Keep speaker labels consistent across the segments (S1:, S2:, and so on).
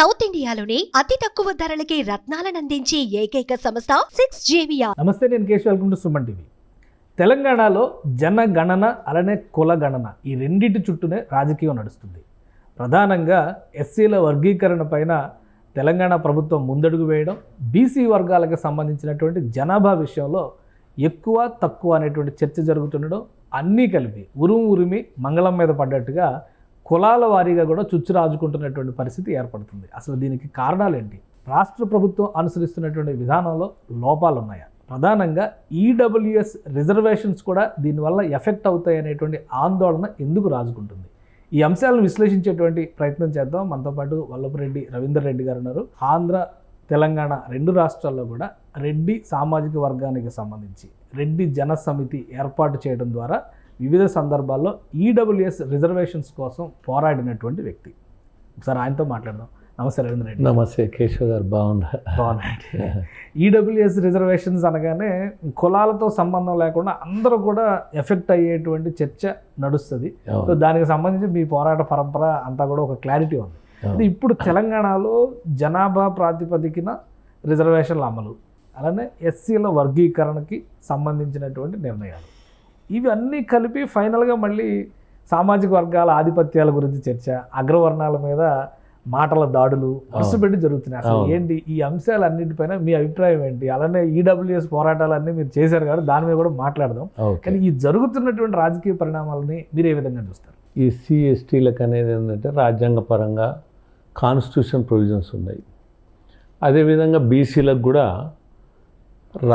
S1: South ఇండియాలోని అతి తక్కువ ధరలకి రత్నాలను అందించే ఏకైక సంస్థ 6JVR.
S2: నమస్తే, నేను Keshav. Welcome to Suman TV. తెలంగాణలో జనగణన అలానే కులగణన ఈ రెండింటి చుట్టూనే రాజకీయం నడుస్తుంది. ప్రధానంగా ఎస్సీల వర్గీకరణ పైన తెలంగాణ ప్రభుత్వం ముందడుగు వేయడం, బీసీ వర్గాలకు సంబంధించినటువంటి జనాభా విషయంలో ఎక్కువ తక్కువ అనేటువంటి చర్చ జరుగుతుండడం, అన్నీ కలిపి ఉరిమి మంగళం మీద పడ్డట్టుగా కులాల వారీగా కూడా చుచ్చు రాజుకుంటున్నటువంటి పరిస్థితి ఏర్పడుతుంది. అసలు దీనికి కారణాలు ఏంటి? రాష్ట్ర ప్రభుత్వం అనుసరిస్తున్నటువంటి విధానంలో లోపాలు ఉన్నాయా? ప్రధానంగా ఈడబ్ల్యూఎస్ రిజర్వేషన్స్ కూడా దీనివల్ల ఎఫెక్ట్ అవుతాయి అనేటువంటి ఆందోళన ఎందుకు రాజుకుంటుంది? ఈ అంశాలను విశ్లేషించేటువంటి ప్రయత్నం చేద్దాం. మనతో పాటు వల్లభరెడ్డి రవీందర్ రెడ్డి గారు ఉన్నారు. ఆంధ్ర తెలంగాణ రెండు రాష్ట్రాల్లో కూడా రెడ్డి సామాజిక వర్గానికి సంబంధించి రెడ్డి జన సమితి ఏర్పాటు చేయడం ద్వారా వివిధ సందర్భాల్లో ఈడబ్ల్యూఎస్ రిజర్వేషన్స్ కోసం పోరాడినటువంటి వ్యక్తి. ఒకసారి ఆయనతో మాట్లాడదాం. నమస్తే రవీంద్ర రెడ్డి.
S3: నమస్తే కేశవ్ గారు.
S2: బాగున్నాయండి. ఈడబ్ల్యూఎస్ రిజర్వేషన్స్ అనగానే కులాలతో సంబంధం లేకుండా అందరూ కూడా ఎఫెక్ట్ అయ్యేటువంటి చర్చ నడుస్తుంది. సో దానికి సంబంధించి మీ పోరాట పరంపర అంతా కూడా ఒక క్లారిటీ ఉంది. అది ఇప్పుడు తెలంగాణలో జనాభా ప్రాతిపదికన రిజర్వేషన్ల అమలు, అలానే ఎస్సీల వర్గీకరణకి సంబంధించినటువంటి నిర్ణయాలు, ఇవన్నీ కలిపి ఫైనల్గా మళ్ళీ సామాజిక వర్గాల ఆధిపత్యాల గురించి చర్చ, అగ్రవర్ణాల మీద మాటల దాడులు వరుస పెట్టి జరుగుతున్నాయి. అసలు ఏంటి ఈ అంశాలన్నింటిపైన మీ అభిప్రాయం ఏంటి? అలానే ఈడబ్ల్యూఎస్ పోరాటాలన్నీ మీరు చేశారు కాబట్టి దాని మీద కూడా మాట్లాడదాం. కానీ ఈ జరుగుతున్నటువంటి రాజకీయ పరిణామాలని మీరు ఏ విధంగా చూస్తారు?
S3: ఎస్సీ ఎస్టీలకు అనేది ఏంటంటే రాజ్యాంగపరంగా కాన్స్టిట్యూషన్ ప్రొవిజన్స్ ఉన్నాయి. అదేవిధంగా బీసీలకు కూడా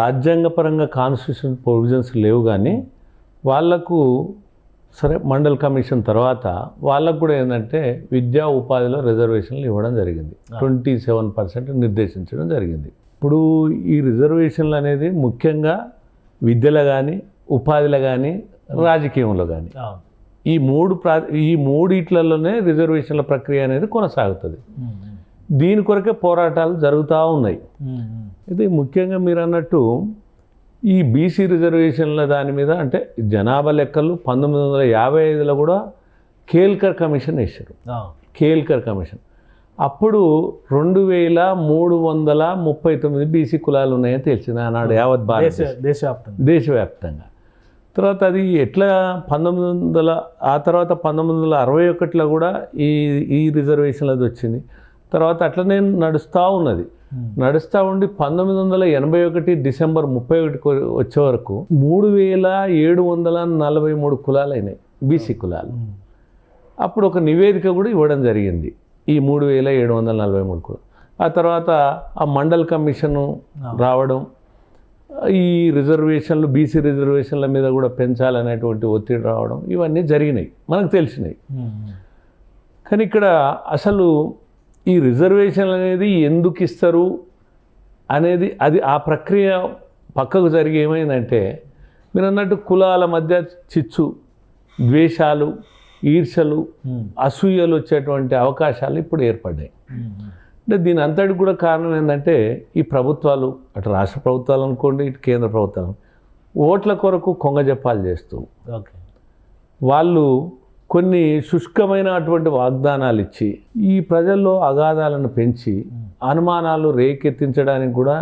S3: రాజ్యాంగపరంగా కాన్స్టిట్యూషన్ ప్రొవిజన్స్ లేవు, కానీ వాళ్లకు సరే మండల్ కమిషన్ తర్వాత వాళ్ళకు కూడా ఏంటంటే విద్యా ఉపాధిలో రిజర్వేషన్లు ఇవ్వడం జరిగింది. 27% నిర్దేశించడం జరిగింది. ఇప్పుడు ఈ రిజర్వేషన్లు అనేది ముఖ్యంగా విద్యలో కానీ ఉపాధిలో కానీ రాజకీయంలో కానీ ఈ మూడిట్లలోనే రిజర్వేషన్ల ప్రక్రియ అనేది కొనసాగుతుంది. దీని కొరకే పోరాటాలు జరుగుతూ ఉన్నాయి. ఇది ముఖ్యంగా మీరు అన్నట్టు ఈ బీసీ రిజర్వేషన్ల దాని మీద అంటే జనాభా లెక్కలు 1955లో కూడా కేల్కర్ కమిషన్ వేశారు. కేల్కర్ కమిషన్ అప్పుడు 2339 బీసీ కులాలు ఉన్నాయని తెలిసింది ఆనాడు యావత్ దేశవ్యాప్తంగా. తర్వాత అది ఎట్లా ఆ తర్వాత 1961లో కూడా ఈ రిజర్వేషన్లది వచ్చింది. తర్వాత అట్లనే నడుస్తూ ఉన్నది. నడుస్తూ ఉండి 1981 డిసెంబర్ 31 వచ్చే వరకు 3743 కులాలు అయినాయి, బీసీ కులాలు. అప్పుడు ఒక నివేదిక కూడా ఇవ్వడం జరిగింది, ఈ 3743 కులాలు. ఆ తర్వాత ఆ మండల్ కమిషను రావడం, ఈ రిజర్వేషన్లు బీసీ రిజర్వేషన్ల మీద కూడా పెంచాలనేటువంటి ఒత్తిడి రావడం, ఇవన్నీ జరిగినాయి, మనకు తెలిసినాయి. కానీ ఇక్కడ అసలు ఈ రిజర్వేషన్లు అనేది ఎందుకు ఇస్తారు అనేది ఆ ప్రక్రియ పక్కకు జరిగి ఏమైందంటే మీరు అన్నట్టు కులాల మధ్య చిచ్చు, ద్వేషాలు, ఈర్షలు, అసూయలు వచ్చేటువంటి అవకాశాలు ఇప్పుడు ఏర్పడ్డాయి. అంటే దీని అంతటికి కూడా కారణం ఏంటంటే ఈ ప్రభుత్వాలు, అటు రాష్ట్ర ప్రభుత్వాలు అనుకోండి, ఇటు కేంద్ర ప్రభుత్వాలు ఓట్ల కొరకు కొంగజెప్పాలు చేస్తూ వాళ్ళు కొన్ని శుష్కమైన అటువంటి వాగ్దానాలు ఇచ్చి ఈ ప్రజల్లో అగాధాలను పెంచి అనుమానాలు రేకెత్తించడానికి కూడా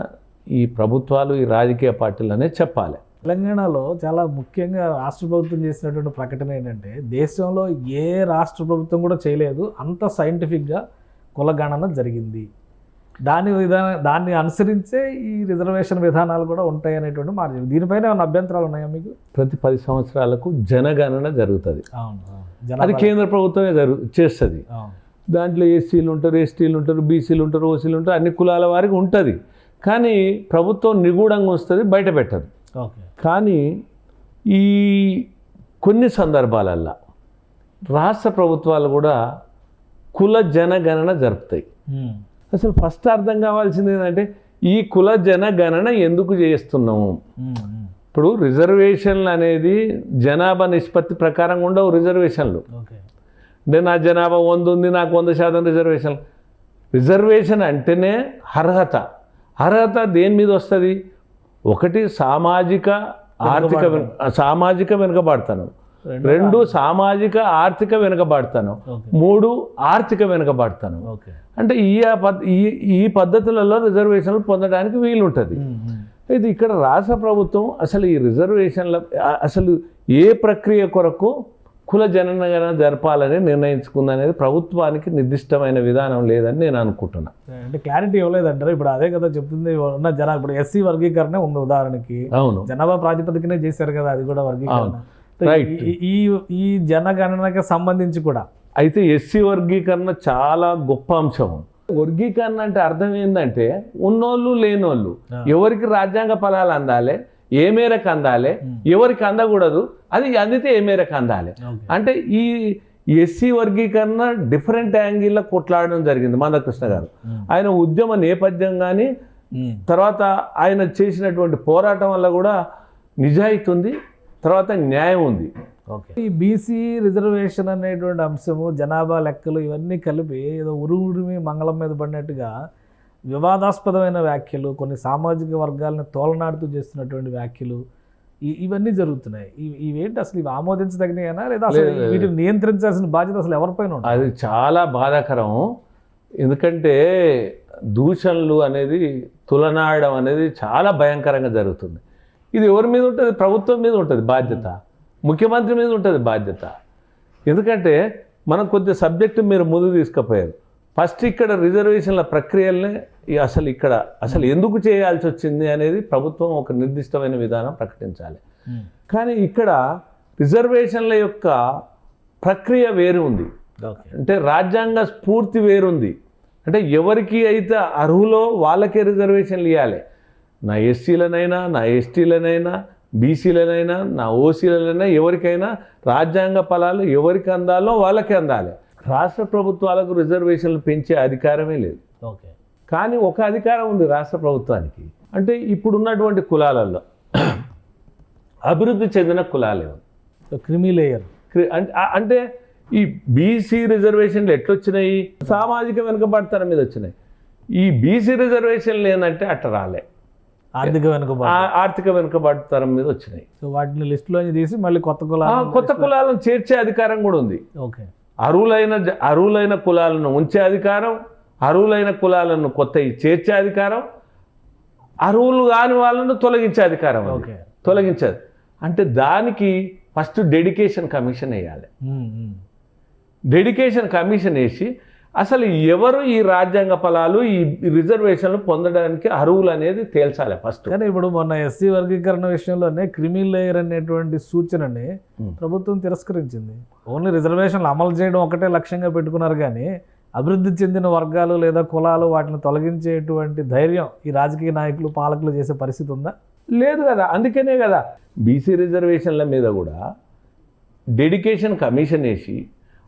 S3: ఈ ప్రభుత్వాలు, ఈ రాజకీయ పార్టీలనే చెప్పాలి.
S2: తెలంగాణలో చాలా ముఖ్యంగా రాష్ట్ర ప్రభుత్వం చేసినటువంటి ప్రకటన ఏంటంటే దేశంలో ఏ రాష్ట్ర ప్రభుత్వం కూడా చేయలేదు అంత సైంటిఫిక్గా కులగణన జరిగింది. దాన్ని అనుసరించే ఈ రిజర్వేషన్ విధానాలు కూడా ఉంటాయి అనేటువంటి మాట. దీనిపైన ఏమైనా అభ్యంతరాలు ఉన్నాయా మీకు?
S3: ప్రతి 10 సంవత్సరాలకు జనగణన జరుగుతుంది. అది కేంద్ర ప్రభుత్వమే చేస్తుంది. దాంట్లో ఎస్సీలు ఉంటారు, ఎస్టీలు ఉంటారు, బీసీలు ఉంటారు, ఓసీలు ఉంటారు, అన్ని కులాల వారికి ఉంటుంది. కానీ ప్రభుత్వం నిగూఢంగా వస్తుంది, బయట పెట్టదు. కానీ ఈ కొన్ని సందర్భాలల్లో రాష్ట్ర ప్రభుత్వాలు కూడా కుల జనగణన జరుపుతాయి. అసలు ఫస్ట్ అర్థం కావాల్సింది ఏంటంటే ఈ కుల జనగణన ఎందుకు చేస్తున్నాము? ఇప్పుడు రిజర్వేషన్లు అనేది జనాభా నిష్పత్తి ప్రకారం ఉండవు రిజర్వేషన్లు. అంటే నా జనాభా 100 ఉంది, నాకు 100% రిజర్వేషన్ అంటేనే అర్హత దేని మీద వస్తుంది? ఒకటి సామాజిక వెనుకబాటుతనం, రెండు సామాజిక ఆర్థిక వెనుకబడతాను,
S2: ఓకే.
S3: మూడు ఆర్థిక వెనుకబడతాను.
S2: ఓకే.
S3: అంటే ఈ పద్ధతులలో రిజర్వేషన్లు పొందడానికి వీలుంటుంది. అయితే ఇక్కడ రాష్ట్ర ప్రభుత్వం అసలు ఈ రిజర్వేషన్ల అసలు ఏ ప్రక్రియ కొరకు కుల జనగణన జరపాలని నిర్ణయించుకుందనేది ప్రభుత్వానికి నిర్దిష్టమైన విధానం లేదని నేను అనుకుంటున్నా.
S2: అంటే క్లారిటీ ఇవ్వలేదంటారు. ఇప్పుడు అదే కదా చెప్తుంది ఉన్న ఇప్పుడు ఎస్సీ వర్గీకరణ ఉంది ఉదాహరణకి,
S3: అవును,
S2: జనాభా ప్రాతిపదికనే చేశారు కదా, అది కూడా వర్గీకరణ.
S3: రైట్.
S2: ఈ జనగణనకి సంబంధించి కూడా
S3: అయితే ఎస్సీ వర్గీకరణ చాలా గొప్ప అంశం. వర్గీకరణ అంటే అర్థం ఏంటంటే ఉన్నోళ్ళు లేనోళ్ళు ఎవరికి రాజ్యాంగ ఫలాలు అందాలి, ఏ మేరకు అందాలి, ఎవరికి అందకూడదు, అది అందితే ఏ మేరకు అందాలి. అంటే ఈ ఎస్సీ వర్గీకరణ డిఫరెంట్ యాంగిల్లో కొట్లాడడం జరిగింది మందకృష్ణ గారు. ఆయన ఉద్యమ నేపథ్యం కానీ తర్వాత ఆయన చేసినటువంటి పోరాటం వల్ల కూడా నిజాయితీ ఉంది, తర్వాత న్యాయం ఉంది.
S2: ఓకే. ఈ బీసీ రిజర్వేషన్ అనేటువంటి అంశము, జనాభా లెక్కలు ఇవన్నీ కలిపి ఏదో ఉరుమి మంగళం మీద పడినట్టుగా వివాదాస్పదమైన వ్యాఖ్యలు, కొన్ని సామాజిక వర్గాలను తోలనాడుతూ చేస్తున్నటువంటి వ్యాఖ్యలు ఇవన్నీ జరుగుతున్నాయి. ఇవేంటి అసలు ఇవి ఆమోదించదగిననా లేదా అసలు వీటిని నియంత్రించాల్సిన బాధ్యత అసలు ఎవరిపైన ఉంటుంది?
S3: అది చాలా బాధాకరం. ఎందుకంటే దూషణలు అనేది తులనాడడం అనేది చాలా భయంకరంగా జరుగుతుంది. ఇది ఎవరి మీద ఉంటుంది? ప్రభుత్వం మీద ఉంటుంది బాధ్యత, ముఖ్యమంత్రి మీద ఉంటుంది బాధ్యత. ఎందుకంటే మనం కొద్ది సబ్జెక్టు మీరు ముందు తీసుకుపోయారు. ఫస్ట్ ఇక్కడ రిజర్వేషన్ల ప్రక్రియల్ని అసలు ఎందుకు చేయాల్సి వచ్చింది అనేది ప్రభుత్వం ఒక నిర్దిష్టమైన విధానం ప్రకటించాలి. కానీ ఇక్కడ రిజర్వేషన్ల యొక్క ప్రక్రియ వేరు ఉంది. అంటే రాజ్యాంగ స్ఫూర్తి వేరుంది. అంటే ఎవరికి అయితే అర్హులో వాళ్ళకే రిజర్వేషన్లు ఇవ్వాలి. నా ఎస్సీలనైనా, నా ఎస్టీలనైనా, బీసీలనైనా, నా ఓసీలనైనా, ఎవరికైనా రాజ్యాంగ ఫలాలు ఎవరికి అందాలో వాళ్ళకే అందాలి. రాష్ట్ర ప్రభుత్వాలకు రిజర్వేషన్లు పెంచే అధికారమే లేదు.
S2: ఓకే.
S3: కానీ ఒక అధికారం ఉంది రాష్ట్ర ప్రభుత్వానికి. అంటే ఇప్పుడున్నటువంటి కులాలలో అభివృద్ధి చెందిన కులాలే
S2: క్రిమీ లేయర్.
S3: అంటే ఈ బీసీ రిజర్వేషన్లు ఎట్లొచ్చినాయి? సామాజిక వెనుకబడతనం మీద వచ్చినాయి. ఈ బీసీ రిజర్వేషన్లు ఏంటంటే అట్లా రాలే, ఆర్థిక వెనుకబడతనం మీద వచ్చినాయి.
S2: సో వాటిని లిస్టులో తీసి మళ్ళీ కొత్త
S3: కులాలను చేర్చే అధికారం కూడా ఉంది.
S2: ఓకే.
S3: అర్హులైన కులాలను ఉంచే అధికారం, అర్హులైన కులాలను కొత్త చేర్చే అధికారం, అర్హులు కాని వాళ్ళను తొలగించే అధికారం. తొలగించేది అంటే దానికి ఫస్ట్ డెడికేషన్ కమిషన్ వేయాలి. డెడికేషన్ కమిషన్ వేసి అసలు ఎవరు ఈ రాజ్యాంగ ఫలాలు, ఈ రిజర్వేషన్లు పొందడానికి అర్హులు అనేది తేల్చాలి ఫస్ట్.
S2: కానీ ఇప్పుడు మొన్న ఎస్సీ వర్గీకరణ విషయంలోనే క్రిమీ లేయర్ అనేటువంటి సూచనని ప్రభుత్వం తిరస్కరించింది. ఓన్లీ రిజర్వేషన్లు అమలు చేయడం ఒకటే లక్ష్యంగా పెట్టుకున్నారు, కానీ అభివృద్ధి చెందిన వర్గాలు లేదా కులాలు వాటిని తొలగించేటువంటి ధైర్యం ఈ రాజకీయ నాయకులు, పాలకులు చేసే పరిస్థితి ఉందా?
S3: లేదు కదా. అందుకనే కదా బీసీ రిజర్వేషన్ల మీద కూడా డెడికేషన్ కమిషన్ వేసి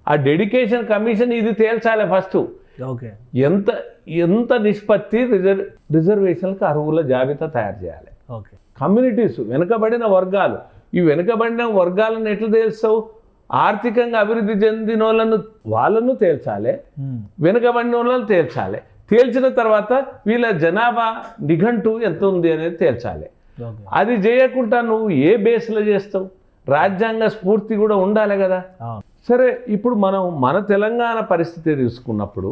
S3: ఆ డెడికేషన్ కమిషన్ ఇది తేల్చాలి ఫస్ట్.
S2: ఓకే.
S3: ఎంత నిష్పత్తి రిజర్వేషన్లకు అర్హుల జాబితా తయారు చేయాలి.
S2: ఓకే.
S3: కమ్యూనిటీస్, వెనుకబడిన వర్గాలు, ఈ వెనుకబడిన వర్గాలను ఎట్లా తేల్స్తావు? ఆర్థికంగా అభివృద్ధి చెందిన వాళ్ళను తేల్చాలి, వెనుకబడిన వాళ్ళని తేల్చాలి. తేల్చిన తర్వాత వీళ్ళ జనాభా నిఘంటు ఎంత ఉంది అనేది తేల్చాలి. అది చేయకుండా నువ్వు ఏ బేస్లో చేస్తావు? రాజ్యాంగ స్ఫూర్తి కూడా ఉండాలి కదా. సరే, ఇప్పుడు మనం మన తెలంగాణ పరిస్థితి తీసుకున్నప్పుడు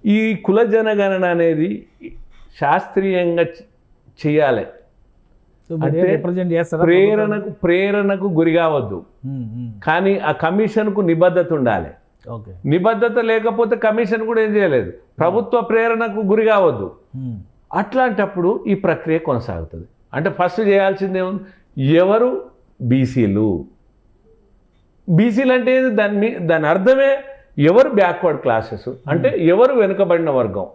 S3: ఈ కుల జనగణన అనేది శాస్త్రీయంగా చేయాలి. అంటే ప్రేరణకు గురి కావద్దు, కానీ ఆ కమిషన్కు నిబద్ధత ఉండాలి. నిబద్ధత లేకపోతే కమిషన్ కూడా ఏం చేయలేదు. ప్రభుత్వ ప్రేరణకు గురి కావద్దు. అట్లాంటప్పుడు ఈ ప్రక్రియ కొనసాగుతుంది. అంటే ఫస్ట్ చేయాల్సిందే ఎవరు బీసీలు. బీసీలు అంటే దాని అర్థమే ఎవరు బ్యాక్వర్డ్ క్లాసెస్, అంటే ఎవరు వెనుకబడిన వర్గం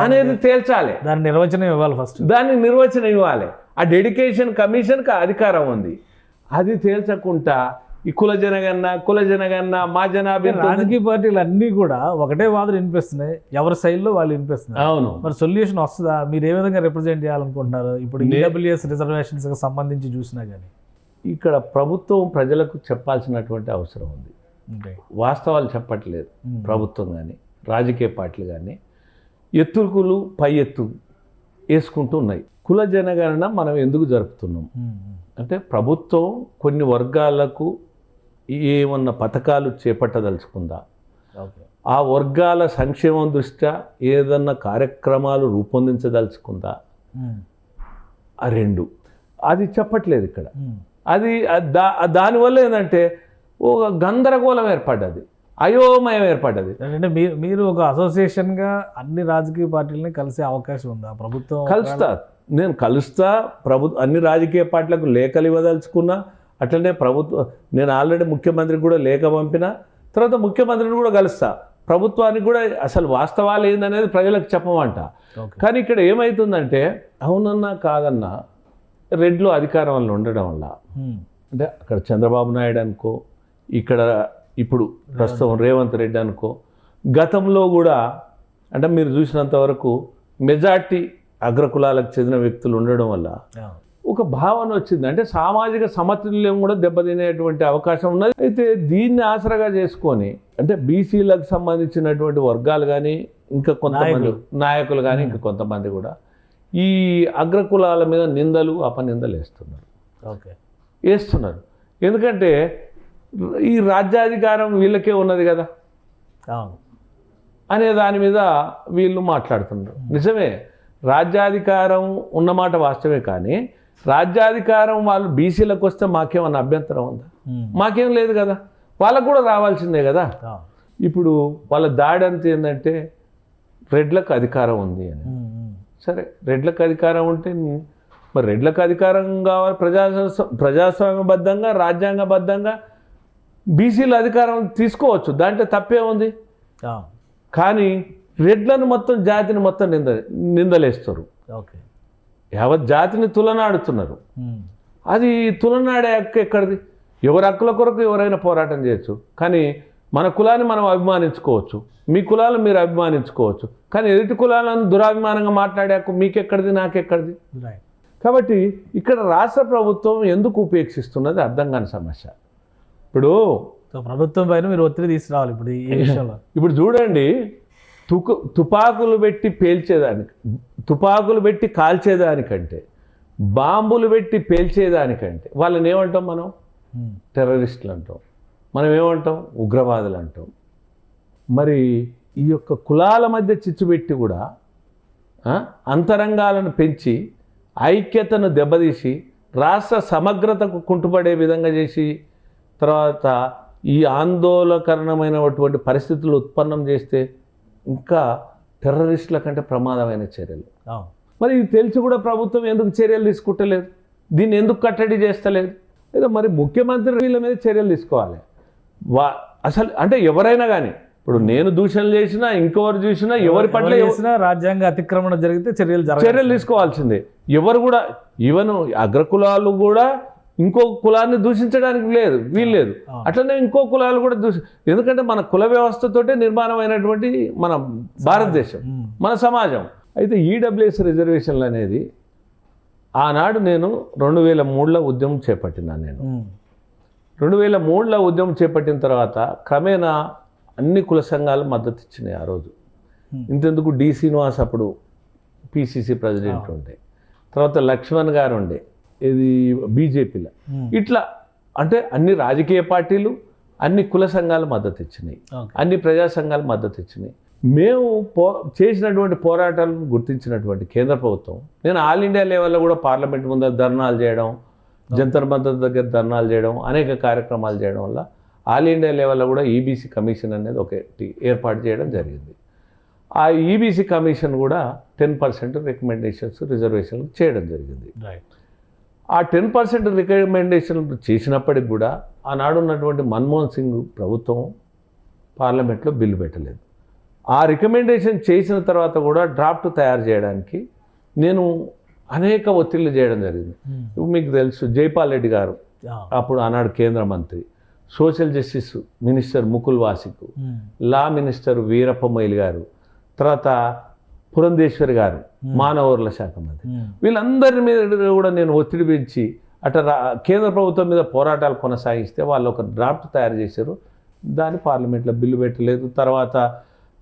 S3: అనేది తేల్చాలి.
S2: దాని నిర్వచనం ఇవ్వాలి. ఫస్ట్
S3: దానికి నిర్వచనం ఇవ్వాలి. ఆ డెడికేషన్ కమిషన్కి అధికారం ఉంది. అది తేల్చకుండా ఈ కుల జనగణన మా జనాభా.
S2: రాజకీయ పార్టీలు అన్నీ కూడా ఒకటే వాదన వినిపిస్తున్నాయి, ఎవరి శైలిలో వాళ్ళు వినిపిస్తున్నారు.
S3: అవును.
S2: మరి సొల్యూషన్ వస్తుందా? మీరు ఏ విధంగా రిప్రజెంట్ చేయాలనుకుంటున్నారు? ఇప్పుడు ఈడబ్ల్యూఎస్ రిజర్వేషన్స్కి సంబంధించి చూసినా కానీ
S3: ఇక్కడ ప్రభుత్వం ప్రజలకు చెప్పాల్సినటువంటి అవసరం ఉంది. వాస్తవాలు చెప్పట్లేదు ప్రభుత్వం కానీ రాజకీయ పార్టీలు కానీ. ఎత్తుకులు పై ఎత్తు వేసుకుంటూ ఉన్నాయి. కుల జనగణన మనం ఎందుకు జరుపుతున్నాం అంటే ప్రభుత్వం కొన్ని వర్గాలకు ఏమన్నా పథకాలు చేపట్టదలుచుకుందా,
S2: ఓకే,
S3: ఆ వర్గాల సంక్షేమం దృష్ట్యా ఏదన్నా కార్యక్రమాలు రూపొందించదలుచుకుందా, ఆ రెండు అది చెప్పట్లేదు ఇక్కడ. అది దానివల్ల ఏంటంటే ఒక గందరగోళం ఏర్పడ్డది, అయోమయం ఏర్పడ్డది.
S2: అంటే మీరు ఒక అసోసియేషన్గా అన్ని రాజకీయ పార్టీలని కలిసే అవకాశం ఉందా ప్రభుత్వం?
S3: నేను కలుస్తా. అన్ని రాజకీయ పార్టీలకు లేఖలు ఇవ్వదలుచుకున్నా. అట్లనే నేను ఆల్రెడీ ముఖ్యమంత్రికి కూడా లేఖ పంపిన, తర్వాత ముఖ్యమంత్రిని కూడా కలుస్తా. ప్రభుత్వానికి కూడా అసలు వాస్తవాలు ఏందనేది ప్రజలకు చెప్పమంట. కానీ ఇక్కడ ఏమవుతుందంటే అవునన్నా కాదన్నా రెడ్లు అధికారంలో ఉండడం వల్ల, అంటే అక్కడ చంద్రబాబు నాయుడు అనుకో, ఇక్కడ ఇప్పుడు ప్రస్తుతం రేవంత్ రెడ్డి అనుకో, గతంలో కూడా అంటే మీరు చూసినంత వరకు మెజార్టీ అగ్రకులాలకు చెందిన వ్యక్తులు ఉండడం వల్ల ఒక భావన వచ్చింది. అంటే సామాజిక సమతుల్యం కూడా దెబ్బతినేటువంటి అవకాశం ఉన్నది. అయితే దీన్ని ఆసరాగా చేసుకొని అంటే బీసీలకు సంబంధించినటువంటి వర్గాలు కానీ ఇంకా కొంతమంది నాయకులు కానీ ఇంకా కొంతమంది కూడా ఈ అగ్రకులాల మీద నిందలు అపనిందలు వేస్తున్నారు. ఎందుకంటే ఈ రాజ్యాధికారం వీళ్ళకే ఉన్నది కదా అనే దాని మీద వీళ్ళు మాట్లాడుతున్నారు. నిజమే, రాజ్యాధికారం ఉన్నమాట వాస్తవే. కానీ రాజ్యాధికారం వాళ్ళు బీసీలకు వస్తే మాకేమన్నా అభ్యంతరం ఉందా? మాకేం లేదు కదా, వాళ్ళకు కూడా రావాల్సిందే కదా. ఇప్పుడు వాళ్ళ దాడి అంతా ఏంటంటే రెడ్లకు అధికారం ఉంది అని. సరే, రెడ్లకు అధికారం ఉంటే మరి రెడ్లకు అధికారం కావాలి, ప్రజాస్వామ్యబద్ధంగా రాజ్యాంగబద్ధంగా బీసీల అధికారం తీసుకోవచ్చు, దాంట్లో తప్పే ఉంది. కానీ రెడ్లను మొత్తం జాతిని మొత్తం నిందలేస్తారు.
S2: ఓకే,
S3: యావత్ జాతిని తులనాడుతున్నారు. అది తులనాడే హక్కు ఎక్కడిది? ఎవరి హక్కుల కొరకు ఎవరైనా పోరాటం చేయొచ్చు, కానీ మన కులాన్ని మనం అభిమానించుకోవచ్చు, మీ కులాలను మీరు అభిమానించుకోవచ్చు, కానీ ఎదుటి కులాలను దురాభిమానంగా మాట్లాడే హక్కు మీకెక్కడిది, నాకెక్కడిది? కాబట్టి ఇక్కడ రాష్ట్ర ప్రభుత్వం ఎందుకు ఉపేక్షిస్తున్నది అర్థం కాని సమస్య. ఇప్పుడు
S2: ప్రభుత్వం పైన మీరు ఒత్తిడి తీసుకురావాలి. ఇప్పుడు ఈ విషయంలో
S3: ఇప్పుడు చూడండి, తుపాకులు పెట్టి కాల్చేదానికంటే బాంబులు పెట్టి పేల్చేదానికంటే వాళ్ళని ఏమంటాం మనం? టెర్రరిస్టులు అంటాం. మనం ఏమంటాం? ఉగ్రవాదులు అంటాం. మరి ఈ యొక్క కులాల మధ్య చిచ్చుపెట్టి కూడా అంతరంగాలను పెంచి ఐక్యతను దెబ్బతీసి రాష్ట్ర సమగ్రతకు కుంటుపడే విధంగా చేసి తర్వాత ఈ ఆందోళనకరణమైనటువంటి పరిస్థితులు ఉత్పన్నం చేస్తే ఇంకా టెర్రరిస్టుల కంటే ప్రమాదమైన చర్యలు. మరి ఇది తెలిసి కూడా ప్రభుత్వం ఎందుకు చర్యలు తీసుకుంటలేదు? దీన్ని ఎందుకు కట్టడి చేస్తలేదు? లేదా మరి ముఖ్యమంత్రి వీళ్ళ మీద చర్యలు తీసుకోవాలి. అసలు అంటే ఎవరైనా కానీ ఇప్పుడు నేను దూషణలు చేసినా ఇంకెవరు చూసినా ఎవరి పట్ల
S2: చేసినా రాజ్యాంగ అతిక్రమణ జరిగితే చర్యలు
S3: తీసుకోవాల్సిందే. ఎవరు కూడా ఈవెన్ అగ్రకులాలు కూడా ఇంకో కులాన్ని దూషించడానికి వీల్లేదు. అట్లనే ఇంకో కులాలు కూడా ఎందుకంటే మన కుల వ్యవస్థతోటే నిర్మాణమైనటువంటి మన భారతదేశం, మన సమాజం. అయితే ఈడబ్ల్యూఎస్ రిజర్వేషన్లు అనేది ఆనాడు నేను 2003లో ఉద్యమం చేపట్టినాను. నేను 2003లో ఉద్యమం చేపట్టిన తర్వాత క్రమేణా అన్ని కుల సంఘాలు మద్దతు ఇచ్చినాయి. ఆ రోజు ఇంతెందుకు డి శ్రీనివాస్ అప్పుడు పిసిసి ప్రెసిడెంట్ ఉండే, తర్వాత లక్ష్మణ్ గారు ఉండే, ఇది బీజేపీలో. ఇట్లా అంటే అన్ని రాజకీయ పార్టీలు అన్ని కుల సంఘాలు మద్దతు ఇచ్చినాయి, అన్ని ప్రజా సంఘాలు మద్దతు ఇచ్చినాయి. మేము చేసినటువంటి పోరాటాలను గుర్తించినటువంటి కేంద్ర ప్రభుత్వం, నేను ఆల్ ఇండియా లెవెల్లో కూడా పార్లమెంట్ ముందర ధర్నాలు చేయడం, జంతర్ మంతర్ దగ్గర ధర్నాలు చేయడం, అనేక కార్యక్రమాలు చేయడం వల్ల ఆల్ ఇండియా లెవెల్లో కూడా ఈబీసీ కమిషన్ అనేది ఒకటి ఏర్పాటు చేయడం జరిగింది. ఆ ఈబీసీ కమిషన్ కూడా 10% రికమెండేషన్స్ రిజర్వేషన్లు చేయడం జరిగింది. ఆ 10% రికమెండేషన్ చేసినప్పటికి కూడా ఆనాడు ఉన్నటువంటి మన్మోహన్ సింగ్ ప్రభుత్వం పార్లమెంట్లో బిల్లు పెట్టలేదు. ఆ రికమెండేషన్ చేసిన తర్వాత కూడా డ్రాఫ్ట్ తయారు చేయడానికి నేను అనేక ఒత్తిళ్లు చేయడం జరిగింది. మీకు తెలుసు జైపాల్ రెడ్డి గారు అప్పుడు ఆనాడు కేంద్ర మంత్రి, social justice minister Mukul Wasnik, లా మినిస్టర్ వీరప్ప మొయిల్ గారు, తర్వాత పురంధేశ్వరి గారు మానవ వనరుల శాఖ మంత్రి, వీళ్ళందరి మీద కూడా నేను ఒత్తిడి పెంచి కేంద్ర ప్రభుత్వం మీద పోరాటాలు కొనసాగిస్తే వాళ్ళు ఒక డ్రాఫ్ట్ తయారు చేశారు. దాన్ని పార్లమెంట్లో బిల్లు పెట్టలేదు. తర్వాత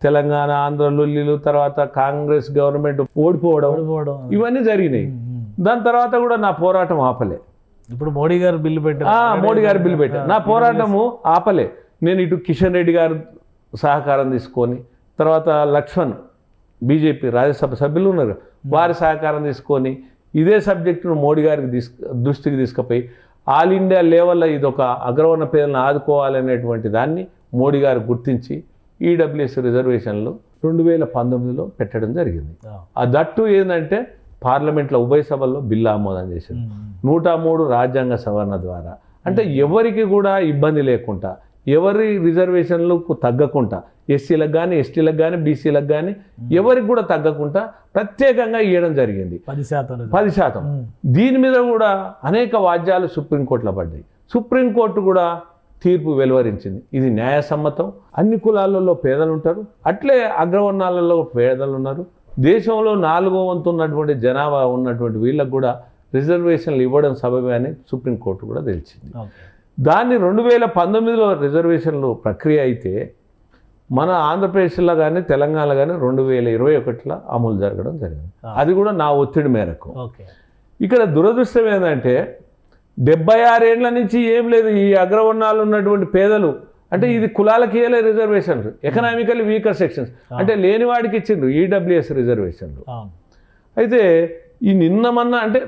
S3: తెలంగాణ ఆంధ్ర లొల్లీలు, తర్వాత కాంగ్రెస్ గవర్నమెంట్ ఓడిపోవడం, ఇవన్నీ జరిగినాయి. దాని తర్వాత కూడా నా పోరాటం ఆపలే.
S2: ఇప్పుడు మోడీ గారు బిల్లు పెట్టారు,
S3: మోడీ గారు బిల్లు పెట్టారు, నా పోరాటము ఆపలే. నేను ఇటు కిషన్ రెడ్డి గారు సహకారం తీసుకొని, తర్వాత లక్ష్మణ్ బీజేపీ రాజ్యసభ సభ్యులు ఉన్నారు, వారి సహకారం తీసుకొని ఇదే సబ్జెక్టును మోడీ గారికి దృష్టికి తీసుకుపోయి ఆల్ ఇండియా లెవెల్లో ఇది ఒక అగ్రవర్ణ పేదలను ఆదుకోవాలనేటువంటి దాన్ని మోడీ గారు గుర్తించి ఈడబ్ల్యూఎస్ రిజర్వేషన్లు 2019లో పెట్టడం జరిగింది. ఆ దట్టు ఏంటంటే పార్లమెంట్లో ఉభయ సభల్లో బిల్లు ఆమోదం చేసింది 103 రాజ్యాంగ సవరణ ద్వారా. అంటే ఎవరికి కూడా ఇబ్బంది లేకుండా, ఎవరి రిజర్వేషన్లకు తగ్గకుండా, ఎస్సీలకు కానీ ఎస్టీలకు కానీ బీసీలకు కానీ ఎవరికి కూడా తగ్గకుండా ప్రత్యేకంగా ఇవ్వడం జరిగింది 10%. దీని మీద కూడా అనేక వాద్యాలు సుప్రీంకోర్టులో పడ్డాయి. సుప్రీంకోర్టు కూడా తీర్పు వెలువరించింది, ఇది న్యాయసమ్మతం. అన్ని కులాలలో పేదలు ఉంటారు, అట్లే అగ్రవర్ణాలలో పేదలు ఉన్నారు. దేశంలో 4వ వంతు ఉన్నటువంటి జనాభా ఉన్నటువంటి వీళ్ళకు కూడా రిజర్వేషన్లు ఇవ్వడం సబబే అని సుప్రీంకోర్టు కూడా తెలిసింది. దాన్ని 2019లో రిజర్వేషన్లు ప్రక్రియ అయితే మన ఆంధ్రప్రదేశ్లో కానీ తెలంగాణలో కానీ 2021లో అమలు జరగడం జరిగింది. అది కూడా నా ఒత్తిడి మేరకు. ఇక్కడ దురదృష్టం ఏంటంటే 76 ఏళ్ల నుంచి ఏం లేదు. ఈ అగ్రవర్ణాలు ఉన్నటువంటి పేదలు అంటే ఇది కులాలకి ఇవ్వలే రిజర్వేషన్లు, ఎకనామికల్లీ వీకర్ సెక్షన్స్ అంటే లేనివాడికి ఇచ్చిండ్రు ఈడబ్ల్యూఎస్ రిజర్వేషన్లు. అయితే ఈ నిన్నమన్నా అంటే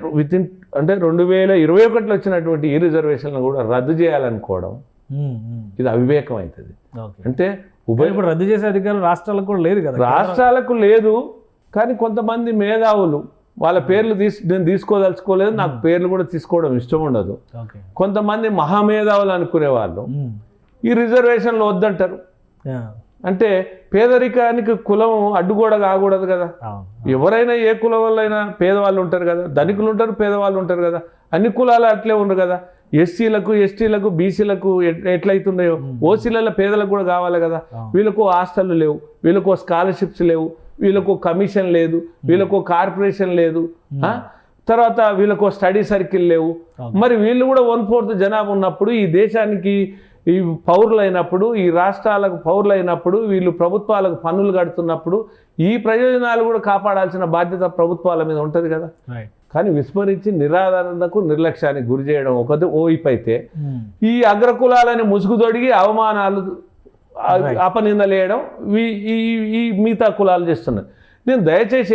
S3: అంటే 2021లో వచ్చినటువంటి ఈ రిజర్వేషన్లు కూడా రద్దు చేయాలనుకోవడం ఇది అవివేకం అవుతుంది. అంటే
S2: ఇప్పుడు రద్దు చేసే అధికారం రాష్ట్రాలకు కూడా లేదు కదా.
S3: రాష్ట్రాలకు లేదు, కానీ కొంతమంది మేధావులు వాళ్ళ పేర్లు నేను తీసుకోదలుచుకోలేదు, నాకు పేర్లు కూడా తీసుకోవడం ఇష్టం ఉండదు. కొంతమంది మహామేధావులు అనుకునే వాళ్ళు ఈ రిజర్వేషన్లు వద్దంటారు. అంటే పేదరికానికి కులం అడ్డుగోడ కాకూడదు కదా. ఎవరైనా ఏ కులం వల్లైనా పేదవాళ్ళు ఉంటారు కదా, ధనికులు ఉంటారు, పేదవాళ్ళు ఉంటారు కదా. అన్ని కులాలు అట్లే ఉండరు కదా. ఎస్సీలకు ఎస్టీలకు బీసీలకు ఎట్లయితున్నాయో ఓసీలలో పేదలకు కూడా కావాలి కదా. వీళ్ళకు హాస్టళ్ళు లేవు, వీళ్ళకు స్కాలర్షిప్స్ లేవు, వీళ్ళకు కమిషన్ లేదు, వీళ్ళకు కార్పొరేషన్ లేదు, తర్వాత వీళ్ళకు స్టడీ సర్కిల్ లేవు. మరి వీళ్ళు కూడా 1/4 జనాభా ఉన్నప్పుడు ఈ దేశానికి ఈ పౌరులైనప్పుడు, ఈ రాష్ట్రాలకు పౌరులైనప్పుడు, వీళ్ళు ప్రభుత్వాలకు పన్నులు కడుతున్నప్పుడు ఈ ప్రయోజనాలు కూడా కాపాడాల్సిన బాధ్యత ప్రభుత్వాల మీద ఉంటుంది కదా. కానీ విస్మరించి నిరాదరణకు నిర్లక్ష్యానికి గురి చేయడం ఓవైపు అయితే, ఈ అగ్రకులాలని ముసుగుదొడిగి అవమానాలు అపనిందలేయడం ఈ మిగతా కులాలు చేస్తున్నారు. నేను దయచేసి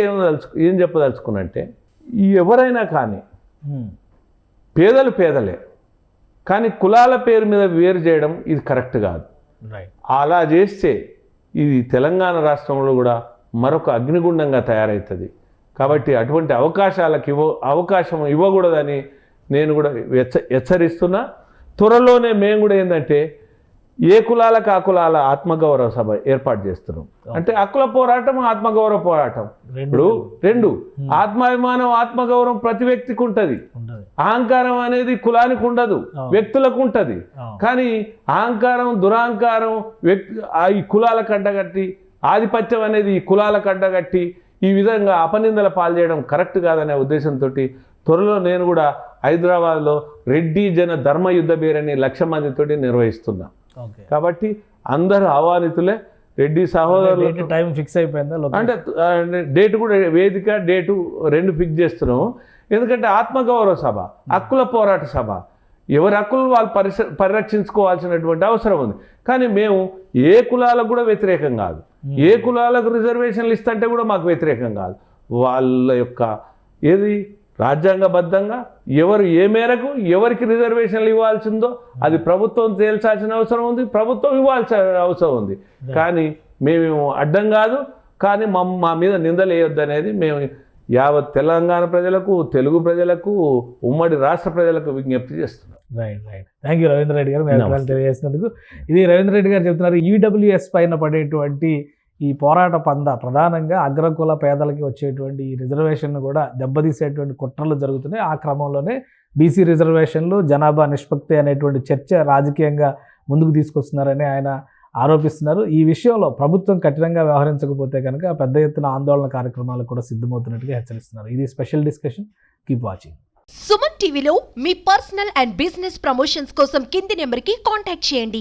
S3: ఏం చెప్పదలుచుకున్నంటే, ఎవరైనా కానీ పేదలే, కానీ కులాల పేరు మీద వేరు చేయడం ఇది కరెక్ట్ కాదు. అలా చేస్తే ఇది తెలంగాణ రాష్ట్రంలో కూడా మరొక అగ్నిగుండంగా తయారవుతుంది. కాబట్టి అటువంటి అవకాశం ఇవ్వకూడదని నేను కూడా హెచ్చరిస్తున్నా. త్వరలోనే మేము కూడా ఏంటంటే ఏ కులాలకు ఆ కులాల ఆత్మగౌరవ సభ ఏర్పాటు చేస్తున్నాం. అంటే హక్కుల పోరాటం, ఆత్మగౌరవ పోరాటం రెండు. ఆత్మాభిమానం, ఆత్మగౌరవం ప్రతి వ్యక్తికి ఉంటుంది. అహంకారం అనేది కులానికి ఉండదు, వ్యక్తులకు ఉంటుంది. కానీ అహంకారం, దురహంకారం ఈ కులాలకు అడ్డగట్టి, ఆధిపత్యం అనేది ఈ కులాలకు అడ్డగట్టి ఈ విధంగా అపనిందల పాల్చేయడం కరెక్ట్ కాదనే ఉద్దేశంతో త్వరలో నేను కూడా హైదరాబాద్లో రెడ్డి జన ధర్మ యుద్ధ బేరని 1,00,000 మందితోటి నిర్వహిస్తున్నా. కాబట్టి అందరూ ఆహ్వానితులే. రెడ్డి సహోదరులు
S2: టైం ఫిక్స్ అయిపోయిందా?
S3: అంటే డేట్ కూడా వేదిక డేటు 2 ఫిక్స్ చేస్తున్నాము. ఎందుకంటే ఆత్మగౌరవ సభ, హక్కుల పోరాట సభ, ఎవరి హక్కులు వాళ్ళు పరిరక్షించుకోవాల్సినటువంటి అవసరం ఉంది. కానీ మేము ఏ కులాలకు కూడా వ్యతిరేకం కాదు, ఏ కులాలకు రిజర్వేషన్లు ఇస్తుంటే కూడా మాకు వ్యతిరేకం కాదు. వాళ్ళ యొక్క ఏది రాజ్యాంగబద్ధంగా ఎవరు ఏ మేరకు ఎవరికి రిజర్వేషన్లు ఇవ్వాల్సిందో అది ప్రభుత్వం తేల్చాల్సిన అవసరం ఉంది, ప్రభుత్వం ఇవ్వాల్సిన అవసరం ఉంది. కానీ మేము అడ్డం కాదు, కానీ మా మీద నిందలు వేయొద్దు అనేది మేము యావత్ తెలంగాణ ప్రజలకు, తెలుగు ప్రజలకు, ఉమ్మడి రాష్ట్ర ప్రజలకు విజ్ఞప్తి చేస్తున్నాం.
S2: Right. Thank you Ravindra Reddy గారు, మీ అభిప్రాయాలు తెలియజేసినందుకు. ఇది రవీంద్ర రెడ్డి గారు చెప్తున్నారు, ఈడబ్ల్యూఎస్ పైన పడేటువంటి ఈ పోరాట పంద ప్రధానంగా అగ్రకుల పేదలకి వచ్చేటువంటి ఈ రిజర్వేషన్ కూడా దెబ్బతీసేటువంటి కుట్రలు జరుగుతున్నాయి. ఆ క్రమంలోనే బీసీ రిజర్వేషన్లు, జనాభా నిష్పత్తి అనేటువంటి చర్చ రాజకీయంగా ముందుకు తీసుకొస్తున్నారని ఆయన ఆరోపిస్తున్నారు. ఈ విషయంలో ప్రభుత్వం కఠినంగా వ్యవహరించకపోతే కనుక పెద్ద ఎత్తున ఆందోళన కార్యక్రమాలు కూడా సిద్ధమవుతున్నట్టుగా హెచ్చరిస్తున్నారు. ఇది special discussion. Keep watching.
S1: Suman టీవీలో మీ పర్సనల్ అండ్ బిజినెస్ ప్రమోషన్స్ కోసం కింది నెంబర్కి కాంటాక్ట్ చేయండి.